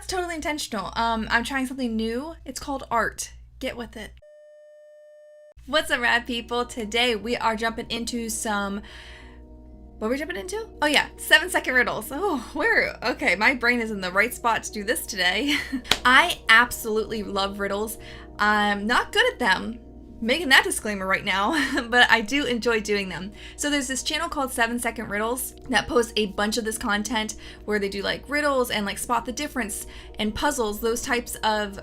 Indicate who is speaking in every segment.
Speaker 1: that's totally intentional. I'm trying something new. It's called art. Get with it. What's up, rad people? Today we are jumping into some... What are we jumping into? Oh yeah, 7-second riddles. Okay, my brain is in the right spot to do this today. I absolutely love riddles. I'm not good at them. Making that disclaimer right now, but I do enjoy doing them. So there's this channel called 7-Second Riddles that posts a bunch of this content where they do like riddles and like spot the difference and puzzles, those types of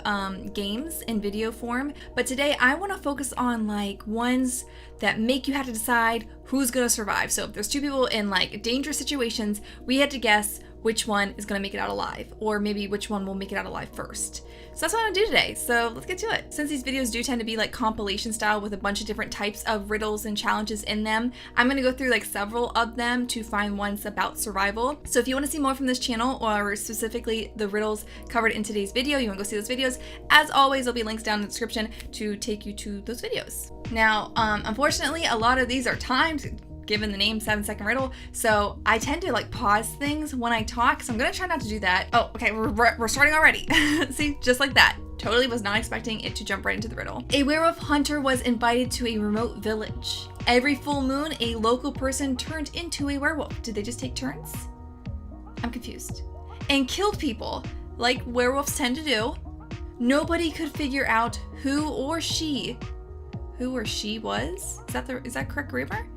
Speaker 1: games in video form. But today I want to focus on like ones that make you have to decide who's going to survive. So if there's two people in like dangerous situations, we had to guess which one is going to make it out alive, or maybe which one will make it out alive first. So that's what I'm gonna do today, so let's get to it. Since these videos do tend to be like compilation style with a bunch of different types of riddles and challenges in them, I'm gonna go through like several of them to find ones about survival. So if you wanna see more from this channel, or specifically the riddles covered in today's video, you wanna go see those videos, as always, there'll be links down in the description to take you to those videos. Now, unfortunately, a lot of these are timed, given the name 7-Second Riddle, so I tend to like pause things when I talk, so I'm gonna try not to do that. Oh, okay, we're starting already. See, just like that. Totally was not expecting it to jump right into the riddle. A werewolf hunter was invited to a remote village. Every full moon, a local person turned into a werewolf. Did they just take turns? I'm confused. And killed people, like werewolves tend to do. Nobody could figure out who or she was. Is that correct grammar?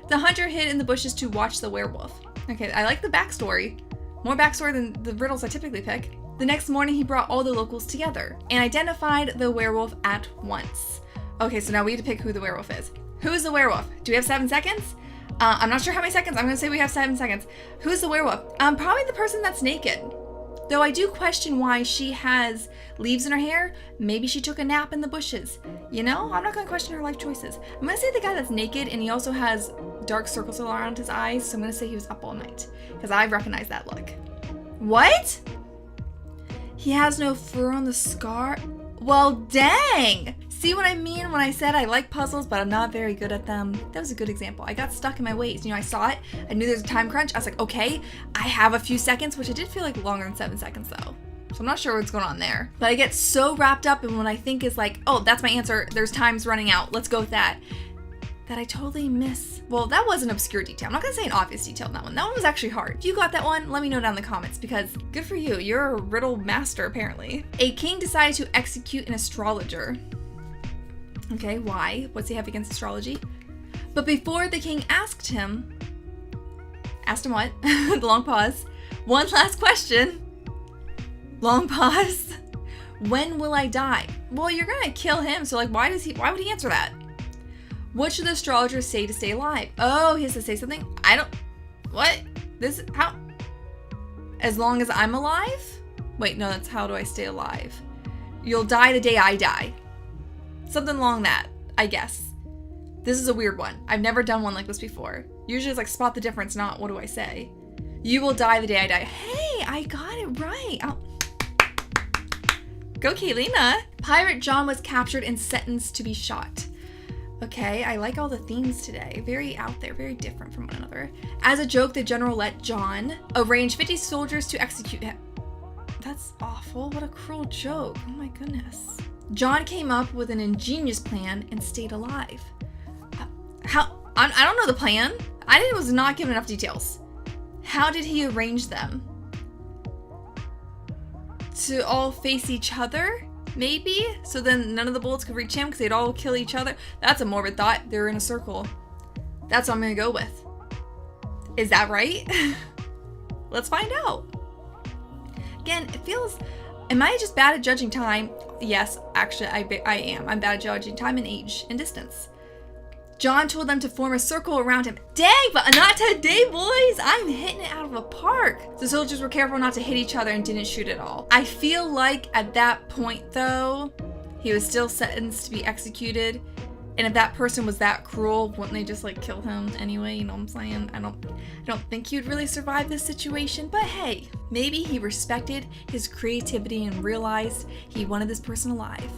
Speaker 1: The hunter hid in the bushes to watch the werewolf. Okay, I like the backstory. More backstory than the riddles I typically pick. The next morning, he brought all the locals together and identified the werewolf at once. Okay, so now we have to pick who the werewolf is. Who is the werewolf? Do we have 7 seconds? I'm not sure how many seconds. I'm gonna say we have 7 seconds. Who's the werewolf? Probably the person that's naked. Though I do question why she has leaves in her hair. Maybe she took a nap in the bushes. You know, I'm not gonna question her life choices. I'm gonna say the guy that's naked and he also has dark circles around his eyes, so I'm gonna say he was up all night, because I recognize that look. What? He has no fur on the scar? Well, dang! See what I mean when I said I like puzzles, but I'm not very good at them? That was a good example. I got stuck in my ways. You know, I saw it. I knew there's a time crunch. I was like, okay, I have a few seconds, which I did feel like longer than 7 seconds though. So I'm not sure what's going on there. But I get so wrapped up in what I think is like, oh, that's my answer. There's time's running out. Let's go with that. That I totally miss. Well, that was an obscure detail. I'm not gonna say an obvious detail in that one. That one was actually hard. If you got that one, let me know down in the comments, because good for you. You're a riddle master, apparently. A king decided to execute an astrologer. Okay, why? What's he have against astrology? But before the king asked him what? The long pause. One last question. Long pause. When will I die? Well, you're gonna kill him, so like why would he answer that? What should the astrologer say to stay alive? Oh, he has to say something? What? How? As long as I'm alive? Wait, no, that's how do I stay alive? You'll die the day I die. Something along that, I guess. This is a weird one. I've never done one like this before. Usually it's like spot the difference, not what do I say? You will die the day I die. Hey, I got it right. Go, Kaylina. Pirate John was captured and sentenced to be shot. Okay, I like all the themes today. Very out there, very different from one another. As a joke, the general let John arrange 50 soldiers to execute him. That's awful. What a cruel joke. Oh my goodness. John came up with an ingenious plan and stayed alive. How? I don't know the plan. I was not given enough details. How did he arrange them? To all face each other? Maybe? So then none of the bullets could reach him because they'd all kill each other? That's a morbid thought. They're in a circle. That's what I'm gonna go with. Is that right? Let's find out. Again, it feels... Am I just bad at judging time? Yes, actually, I am. I'm bad at judging time and age and distance. John told them to form a circle around him. Dang, but not today, boys. I'm hitting it out of a park. The soldiers were careful not to hit each other and didn't shoot at all. I feel like at that point, though, he was still sentenced to be executed. And if that person was that cruel, wouldn't they just like kill him anyway? You know what I'm saying? I don't think he would really survive this situation, but hey, maybe he respected his creativity and realized he wanted this person alive.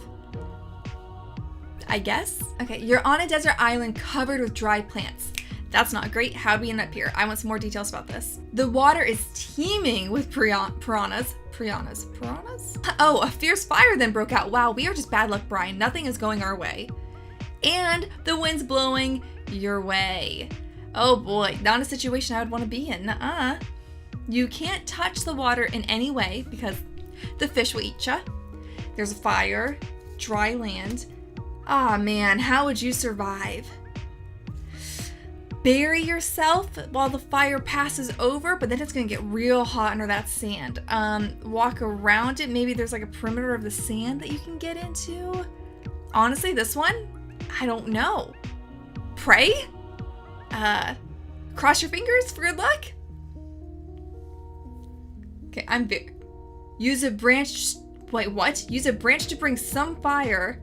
Speaker 1: I guess? Okay, you're on a desert island covered with dry plants. That's not great. How'd we end up here? I want some more details about this. The water is teeming with piranhas. Piranhas. Piranhas? Oh, a fierce fire then broke out. Wow, we are just bad luck, Brian. Nothing is going our way. And the wind's blowing your way. Oh boy, not a situation I would want to be in. Nuh-uh. You can't touch the water in any way because the fish will eat ya. There's a fire, dry land. Ah, man, how would you survive? Bury yourself while the fire passes over, but then it's gonna get real hot under that sand. Walk around it. Maybe there's like a perimeter of the sand that you can get into. Honestly, this one, I don't know. Pray? Cross your fingers for good luck? Okay, use a branch. Wait, what? Use a branch to bring some fire.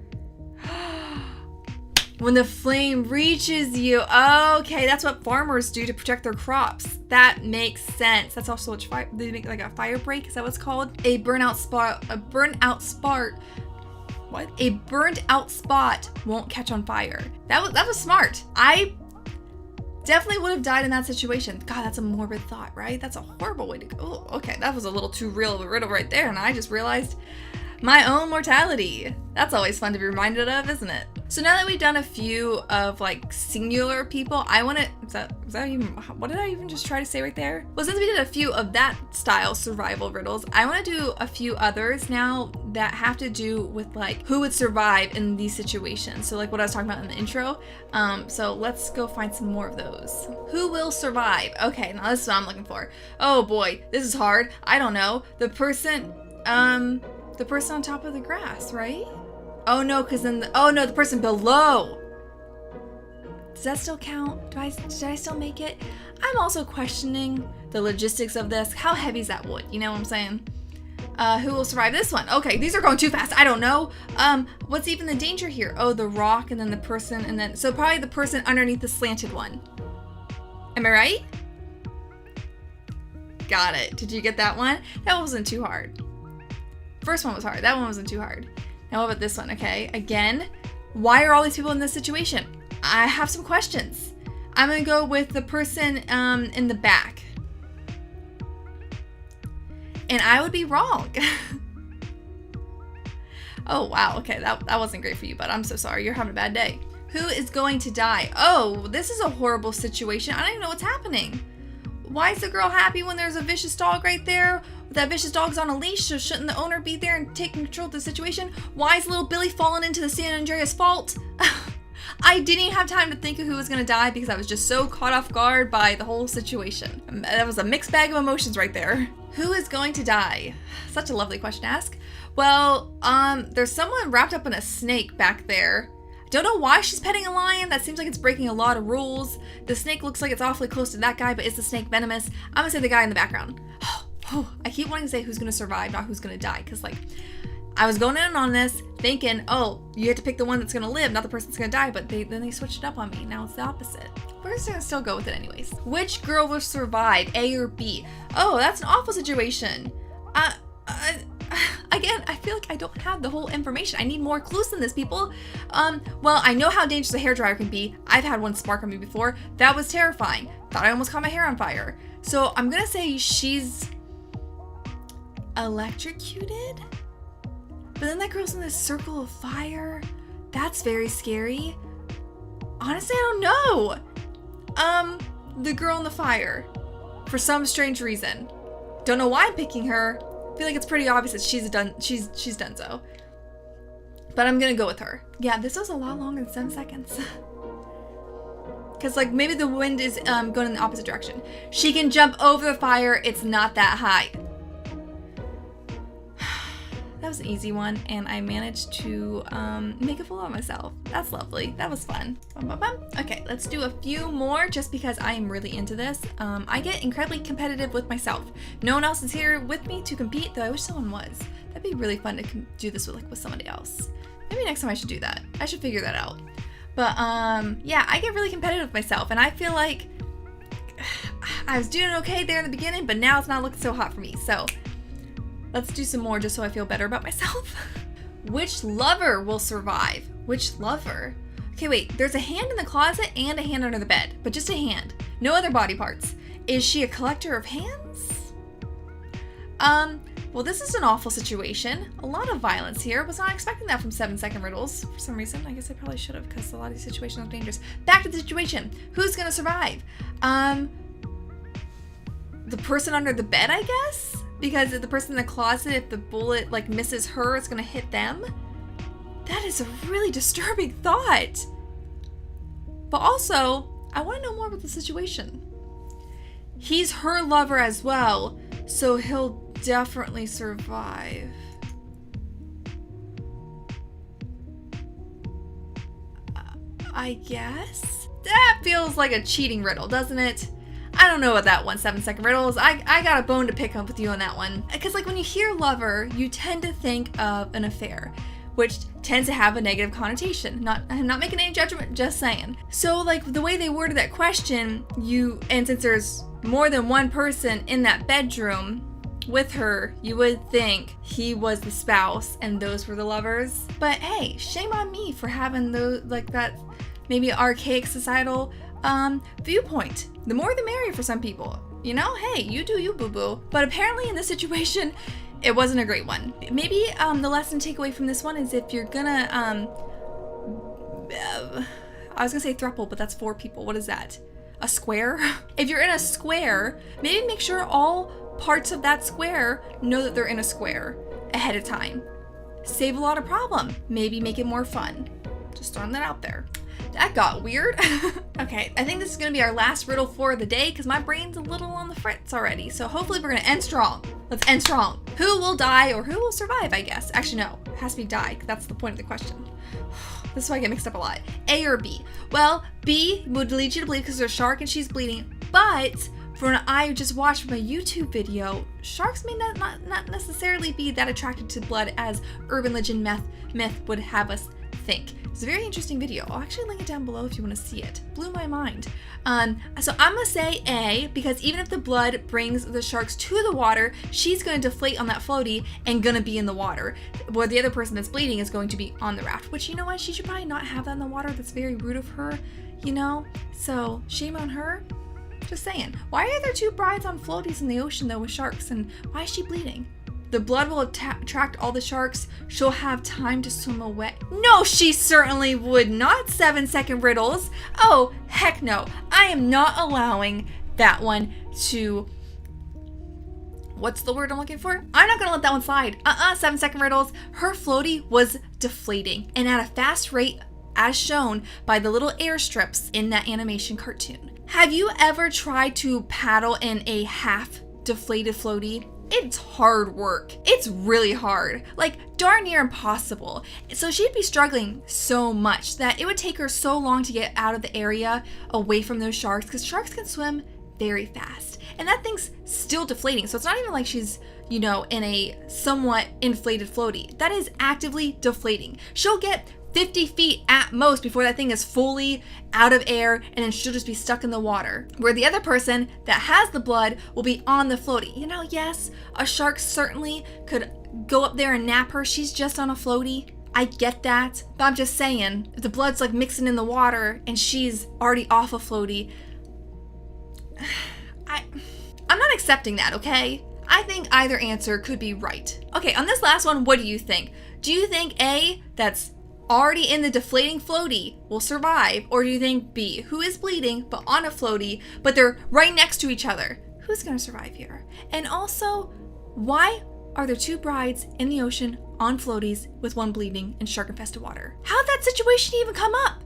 Speaker 1: When the flame reaches you. Okay, that's what farmers do to protect their crops. That makes sense. That's also what they make, like a fire break. Is that what it's called? A burnout spot. What? A burned out spot won't catch on fire. That was smart. I definitely would have died in that situation. God, that's a morbid thought, right? That's a horrible way to go. Oh, okay, that was a little too real of a riddle right there, and I just realized my own mortality. That's always fun to be reminded of, isn't it? So now that we've done a few of like singular people, I want to, is that even, what did I even just try to say right there? Well, since we did a few of that style survival riddles, I want to do a few others now that have to do with like who would survive in these situations. So like what I was talking about in the intro. So let's go find some more of those. Who will survive? Okay, now this is what I'm looking for. Oh boy, this is hard. I don't know. The person on top of the grass, right? Oh no, because then the person below. Does that still count? Did I still make it? I'm also questioning the logistics of this. How heavy is that wood? You know what I'm saying? Who will survive this one? Okay, these are going too fast. I don't know. What's even the danger here? Oh, the rock and then the person and then, so probably the person underneath the slanted one. Am I right? Got it. Did you get that one? That wasn't too hard. First one was hard. That one wasn't too hard. Now what about this one? Okay, again, why are all these people in this situation? I have some questions. I'm gonna go with the person in the back. And I would be wrong. Oh wow, okay, that wasn't great for you, but I'm so sorry. You're having a bad day. Who is going to die? Oh, this is a horrible situation. I don't even know what's happening. Why is the girl happy when there's a vicious dog right there? That vicious dog's on a leash, so shouldn't the owner be there and take control of the situation? Why is little Billy falling into the San Andreas fault? I didn't even have time to think of who was gonna die because I was just so caught off guard by the whole situation. That was a mixed bag of emotions right there. Who is going to die? Such a lovely question to ask. Well, there's someone wrapped up in a snake back there. Don't know why she's petting a lion. That seems like it's breaking a lot of rules. The snake looks like it's awfully close to that guy, but is the snake venomous? I'm gonna say the guy in the background. I keep wanting to say who's gonna survive, not who's gonna die, because like, I was going in on this thinking, oh, you have to pick the one that's gonna live, not the person that's gonna die, but then they switched it up on me. Now it's the opposite. We're just gonna still go with it anyways. Which girl will survive, A or B? Oh, that's an awful situation. Again, I feel like I don't have the whole information. I need more clues than this, people. Well, I know how dangerous a hairdryer can be. I've had one spark on me before. That was terrifying. Thought I almost caught my hair on fire. So I'm gonna say she's electrocuted? But then that girl's in this circle of fire. That's very scary. Honestly, I don't know. The girl in the fire. For some strange reason. Don't know why I'm picking her. I feel like it's pretty obvious that she's done so. But I'm gonna go with her. Yeah, this was a lot longer than 7 seconds. Because like maybe the wind is going in the opposite direction. She can jump over the fire. It's not that high. That was an easy one, and I managed to make a fool of myself. That's lovely. That was fun. Okay, let's do a few more just because I am really into this. I get incredibly competitive with myself. No one else is here with me to compete, though I wish someone was. That'd be really fun to do this with somebody else. Maybe next time I should do that. I should figure that out. But yeah, I get really competitive with myself, and I feel like I was doing okay there in the beginning, but now it's not looking so hot for me. So let's do some more just so I feel better about myself. Which lover will survive? Which lover? Okay, wait, there's a hand in the closet and a hand under the bed, but just a hand. No other body parts. Is she a collector of hands? Well, this is an awful situation. A lot of violence here. Was not expecting that from 7-second riddles for some reason. I guess I probably should have, because a lot of these situations are dangerous. Back to the situation. Who's gonna survive? The person under the bed, I guess? Because if the person in the closet, if the bullet like misses her, it's gonna hit them. That is a really disturbing thought. But also, I want to know more about the situation. He's her lover as well, so he'll definitely survive. I guess? That feels like a cheating riddle, doesn't it? I don't know about that one, 7-second riddles. I got a bone to pick up with you on that one. Because like when you hear lover, you tend to think of an affair, which tends to have a negative connotation. I'm not making any judgment, just saying. So like the way they worded that question, and since there's more than one person in that bedroom with her, you would think he was the spouse and those were the lovers. But hey, shame on me for having those, like that maybe archaic societal viewpoint. The more the merrier for some people. You know, hey, you do you, boo-boo. But apparently in this situation, it wasn't a great one. Maybe the lesson takeaway from this one is if you're gonna, I was gonna say throuple, but that's 4 people. What is that? A square? If you're in a square, maybe make sure all parts of that square know that they're in a square ahead of time. Save a lot of problem. Maybe make it more fun. Just throwing that out there. That got weird. Okay, I think this is gonna be our last riddle for the day because my brain's a little on the fritz already. So hopefully we're gonna end strong. Let's end strong. Who will die or who will survive, I guess? Actually, no, it has to be die, because that's the point of the question. This is why I get mixed up a lot. A or B? Well, B would lead you to believe because there's a shark and she's bleeding, but for an I just watched from a YouTube video, sharks may not necessarily be that attracted to blood as urban legend myth would have us think. It's a very interesting video. I'll actually link it down below if you want to see it. Blew my mind. So I'm gonna say A, because even if the blood brings the sharks to the water, she's gonna deflate on that floaty and gonna be in the water, where the other person that's bleeding is going to be on the raft, which, you know what, she should probably not have that in the water. That's very rude of her, you know? So shame on her. Just saying. Why are there 2 brides on floaties in the ocean though with sharks, and why is she bleeding? The blood will attract all the sharks. She'll have time to swim away. No, she certainly would not. 7-second riddles. Oh, heck no. I am not allowing that one to... What's the word I'm looking for? I'm not gonna let that one slide. 7-second riddles. Her floaty was deflating and at a fast rate as shown by the little airstrips in that animation cartoon. Have you ever tried to paddle in a half deflated floaty? It's hard work. It's really hard. Like darn near impossible. So she'd be struggling so much that it would take her so long to get out of the area away from those sharks, because sharks can swim very fast. And that thing's still deflating. So it's not even like she's, you know, in a somewhat inflated floaty. That is actively deflating. She'll get 50 feet at most before that thing is fully out of air, and then she'll just be stuck in the water. Where the other person that has the blood will be on the floaty. You know, yes, a shark certainly could go up there and nap her. She's just on a floaty. I get that. But I'm just saying, if the blood's like mixing in the water and she's already off a floaty, I'm not accepting that, okay? I think either answer could be right. Okay, on this last one, what do you think? Do you think A, that's already in the deflating floaty, will survive? Or do you think B, who is bleeding but on a floaty, but they're right next to each other? Who's gonna survive here? And also, why are there 2 brides in the ocean on floaties with one bleeding in shark-infested water? How'd that situation even come up?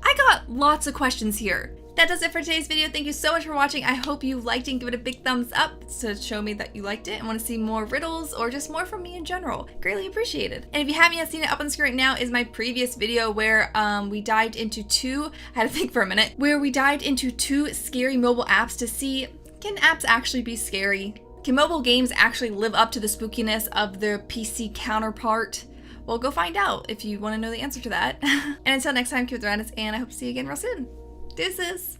Speaker 1: I got lots of questions here. That does it for today's video. Thank you so much for watching. I hope you liked it and give it a big thumbs up to show me that you liked it and want to see more riddles or just more from me in general. Greatly appreciated. And if you haven't yet seen it, up on the screen right now is my previous video where we dived into 2, I had to think for a minute, where we dived into 2 scary mobile apps to see, can apps actually be scary? Can mobile games actually live up to the spookiness of their PC counterpart? Well, go find out if you want to know the answer to that. And until next time, keep it around us, and I hope to see you again real soon. Deuces!